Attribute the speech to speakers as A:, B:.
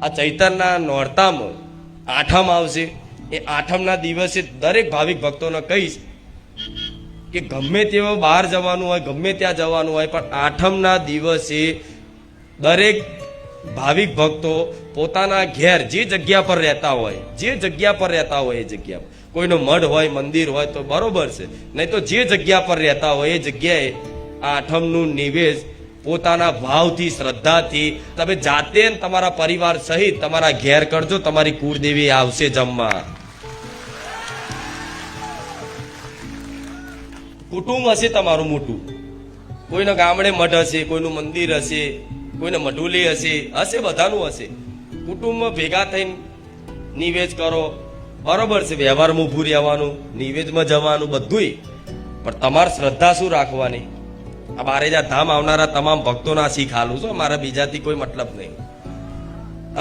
A: આ ચૈતરના નોરતામાં આઠમ આવશે. એ આઠમના દિવસે દરેક ભાવિક ભક્તોને કહીશ કે ગમે તેવો બહાર જવાનું હોય, ગમે ત્યાં જવાનું હોય, પણ આઠમના દિવસે દરેક ભાવિક ભક્તો પોતાના ઘેર જે જગ્યા પર રહેતા હોય, એ જગ્યા કોઈનો મઢ હોય, મંદિર હોય તો બરોબર છે, નહીં તો જે જગ્યા પર રહેતા હોય એ જગ્યાએ આ આઠમનું નિવેશ પોતાના ભાવથી, શ્રદ્ધાથી તમે જાતે તમારા પરિવાર સહિત તમારા ઘેર કરજો. તમારી કુળદેવી આવશે જમવા. કુટુંબ હશે તમારું મોટું, કોઈના ગામડે મઠ હશે, કોઈનું મંદિર હશે, કોઈને મઢુલી હશે, બધાનું હશે. કુટુંબમાં ભેગા થઈને નિવેદ કરો, બરોબર છે. વ્યવહારમાં ઊભું રહેવાનું, નિવેદમાં જવાનું, બધુંય. પણ તમારે શ્રદ્ધા શું રાખવાની? આ બારેજા ધામ આવનારા તમામ ભક્તોના શીખ હાલું છો. મારા બીજાથી કોઈ મતલબ નહીં.